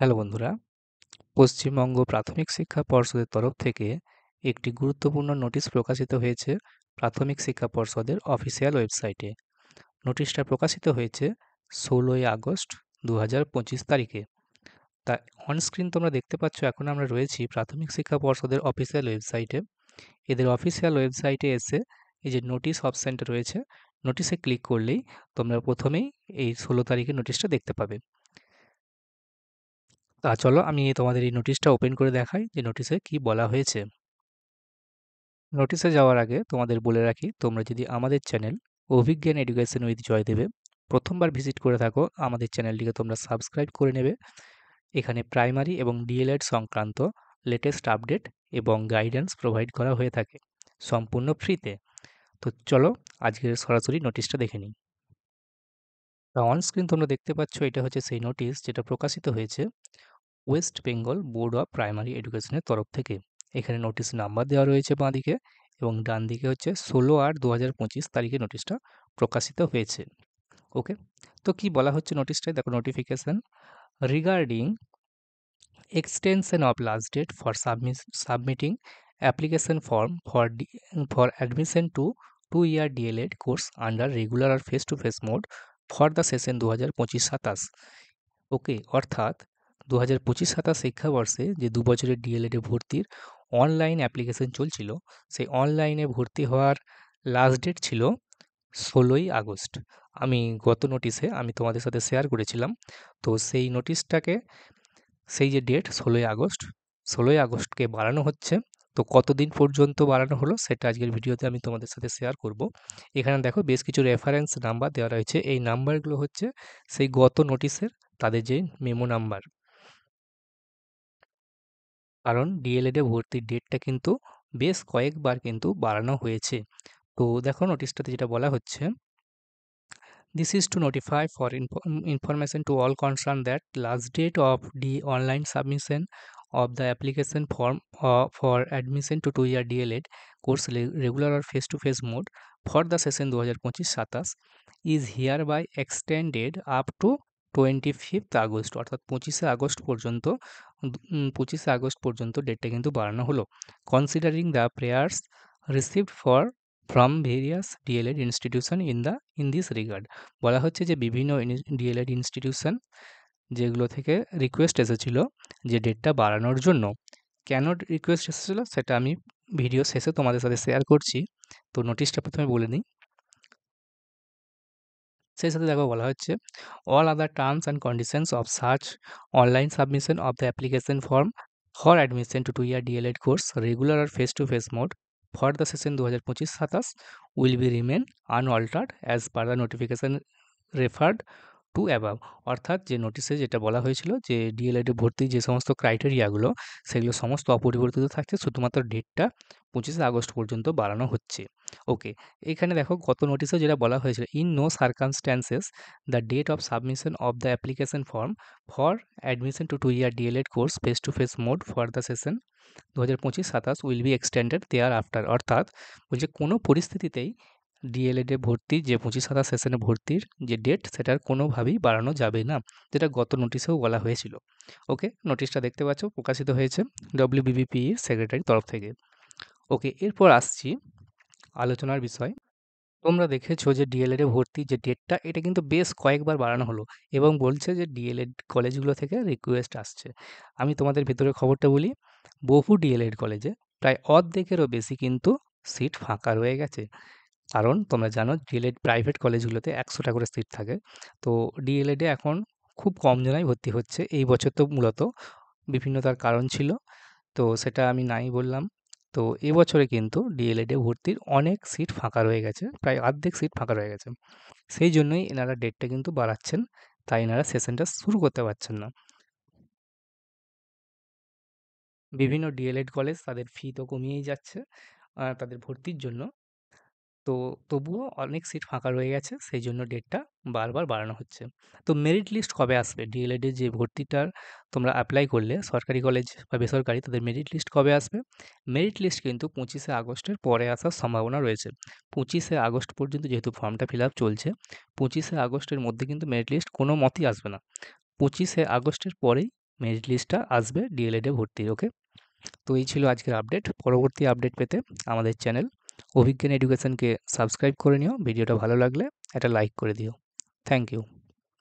Hello বন্ধুরা, পশ্চিমবঙ্গ প্রাথমিক শিক্ষা পর্ষদের তরফ থেকে একটি গুরুত্বপূর্ণ নোটিশ প্রকাশিত হয়েছে প্রাথমিক শিক্ষা পর্ষদের অফিসিয়াল ওয়েবসাইটে। নোটিশটা প্রকাশিত হয়েছে 16ই আগস্ট 2025 তারিখে। তা অনস্ক্রিন তোমরা দেখতে পাচ্ছ, এখন আমরা রয়েছি প্রাথমিক শিক্ষা পর্ষদের অফিসিয়াল ওয়েবসাইটে। এদের অফিসিয়াল ওয়েবসাইটে এসে এই যে নোটিশ অপশানটা রয়েছে, নোটিশে ক্লিক করলেই তোমরা প্রথমেই এই 16 তারিখের নোটিশটা দেখতে পাবে। তা চলো আমি তোমাদের এই নোটিশটা ওপেন করে দেখাই যে নোটিশে কি বলা হয়েছে। নোটিশে যাওয়ার আগে তোমাদের বলে রাখি, তোমরা যদি আমাদের চ্যানেল অভিজ্ঞান এডুকেশন উইথ জয়দেবে প্রথমবার ভিজিট করে থাকো, আমাদের চ্যানেলটিকে তোমরা সাবস্ক্রাইব করে নেবে। এখানে প্রাইমারি এবং ডিএলএড সংক্রান্ত লেটেস্ট আপডেট এবং গাইডেন্স প্রোভাইড করা হয়ে থাকে সম্পূর্ণ ফ্রিতে। তো চলো আজকের সরাসরি নোটিশটা দেখে নিই। অন স্ক্রিন তোমরা দেখতে পাচ্ছ, এটা হচ্ছে সেই নোটিশ যেটা প্রকাশিত হয়েছে West Bengal board of primary এডুকেশনের তরফ থেকে। এখানে নোটিশ নাম্বার দেওয়া রয়েছে বাঁদিকে এবং ডান দিকে হচ্ছে 16/8/2025 তারিখে নোটিশটা প্রকাশিত হয়েছে। ওকে, তো কি বলা হচ্ছে নোটিশটায় দেখো, notification regarding extension of last date for submitting application form for admission to 2-year DLED course under regular or face-to-face mode for the session 2025-27। ওকে, অর্থাৎ 2025-27 শিক্ষাবর্ষে যে 2 বছরের ডিএলএডে ভর্তির অনলাইন অ্যাপ্লিকেশন চলছিল, সেই অনলাইনে ভর্তি হওয়ার লাস্ট ডেট ছিল 16ই আগস্ট। আমি গত নোটিশে আমি তোমাদের সাথে শেয়ার করেছিলাম। তো সেই নোটিশটাকে, সেই যে ডেট 16ই আগস্টকে বাড়ানো হচ্ছে। তো কতদিন পর্যন্ত বাড়ানো হলো সেটা আজকের ভিডিওতে আমি তোমাদের সাথে শেয়ার করব। এখানে দেখো বেশ কিছু রেফারেন্স নাম্বার দেওয়া রয়েছে। এই নাম্বারগুলো হচ্ছে সেই গত নোটিশের তাদের যে মেমো নাম্বার। কারণ ডিএলএডে ভর্তির ডেটটা কিন্তু বেশ কয়েকবার কিন্তু বাড়ানো হয়েছে। তো দেখো নোটিশটাতে যেটা বলা হচ্ছে, this is to notify for information to all concerned that last date of the online submission of the application form for admission to 2-year DLED course regular or face-to-face mode for the session 2025-27 is hereby extended up to 25th August, অর্থাৎ 25শে August পর্যন্ত ডেটটা কিন্তু বাড়ানো হলো। Considering the prayers received from various DElEd institution in this regard. বলা হচ্ছে যে বিভিন্ন ডিএলএড ইনস্টিটিউশন যেগুলো থেকে রিকোয়েস্ট এসেছিল যে ডেটটা বাড়ানোর জন্য। কেন রিকোয়েস্ট এসেছিল সেটা আমি ভিডিও শেষে তোমাদের সাথে শেয়ার করছি। তো নোটিশটা প্রথমে বলে নিই। সেই সাথে দেখো বলা হচ্ছে, all other terms and conditions of search online submission of the application form for admission to 2-year DLED course regular আর face to face mode for the session 2025-27 will be remain unaltered as per the notification referred to above. অর্থাৎ যে নোটিশে যেটা বলা হয়েছিল যে ডিএলএডে ভর্তির যে সমস্ত ক্রাইটেরিয়াগুলো, সেগুলো সমস্ত অপরিবর্তিত থাকছে, শুধুমাত্র ডেটটা 25শে আগস্ট পর্যন্ত বাড়ানো হচ্ছে। ওকে, এখানে দেখো গত নোটিশে যেটা বলা হয়েছিল, in no circumstances the date of submission of the application form for admission to 2-year DLED course face to face mode for the session 2025-27 will be extended thereafter. অর্থাৎ বলছে কোনো পরিস্থিতিতেই ডিএলএডে ভর্তি যে 25-27 সেশনে ভর্তির যে ডেট, সেটার কোনোভাবেই বাড়ানো যাবে না, যেটা গত নোটিশেও বলা হয়েছিল। ওকে, নোটিশটা দেখতে পাচ্ছ প্রকাশিত হয়েছে ডব্লিউবিবিপির সেক্রেটারির তরফ থেকে। ওকে, এরপর আসছি আলোচনার বিষয়। তোমরা দেখেছো যে ডিএলএডে ভর্তির যে ডেটটা, এটা কিন্তু বেশ কয়েকবার বাড়ানো হলো এবং বলছে যে ডিএলএড কলেজগুলো থেকে রিকোয়েস্ট আসছে। আমি তোমাদের ভেতরের খবরটা বলি, বহু ডিএলএড কলেজে প্রায় অর্ধেকেরও বেশি কিন্তু সিট ফাঁকা রয়ে গেছে। কারণ তোমরা জানো ডিএলএড প্রাইভেট কলেজগুলোতে 100টা করে সিট থাকে। তো ডিএলএডে এখন খুব কম জনাই ভর্তি হচ্ছে। এই বছর তো মূলত বিভিন্ন তার কারণ ছিল, তো সেটা আমি নাই বললাম। তো এবছরে কিন্তু ডিএলএডে ভর্তির অনেক সিট ফাঁকা রয়ে গেছে, প্রায় অর্ধেক সিট ফাঁকা রয়ে গেছে। সেই জন্যই এনারা ডেটটা কিন্তু বাড়াচ্ছেন, তাই এনারা সেশনটা শুরু করতে পারছেন না। বিভিন্ন ডিএলএড কলেজ তাদের ফি তো কমিয়েই যাচ্ছে তাদের ভর্তির জন্য। তো তবুও অনেক সিট ফাঁকা রয়ে গেছে, সেই জন্য ডেটটা বারবার বাড়ানো হচ্ছে। তো মেরিট লিস্ট কবে আসবে? ডিএলএড এর যে ভর্তিটার তোমরা অ্যাপ্লাই করলে সরকারি কলেজ বা বেসরকারি, তাদের মেরিট লিস্ট কবে আসবে? মেরিট লিস্ট কিন্তু 25শে আগস্টের পরে আসার সম্ভাবনা রয়েছে। 25শে আগস্ট পর্যন্ত যেহেতু ফর্মটা ফিল আপ চলছে, 25শে আগস্টের মধ্যে কিন্তু মেরিট লিস্ট কোনো মতেই আসবে না। 25শে আগস্টের পরেই মেরিট লিস্টটা আসবে ডিএলএডে ভর্তির। ওকে, তো এই ছিল আজকের আপডেট। পরবর্তী আপডেট পেতে আমাদের চ্যানেল অভিজ্ঞান এডুকেশনকে সাবস্ক্রাইব করে নিও। ভিডিওটা ভালো লাগলে একটা লাইক করে দিও। Thank you.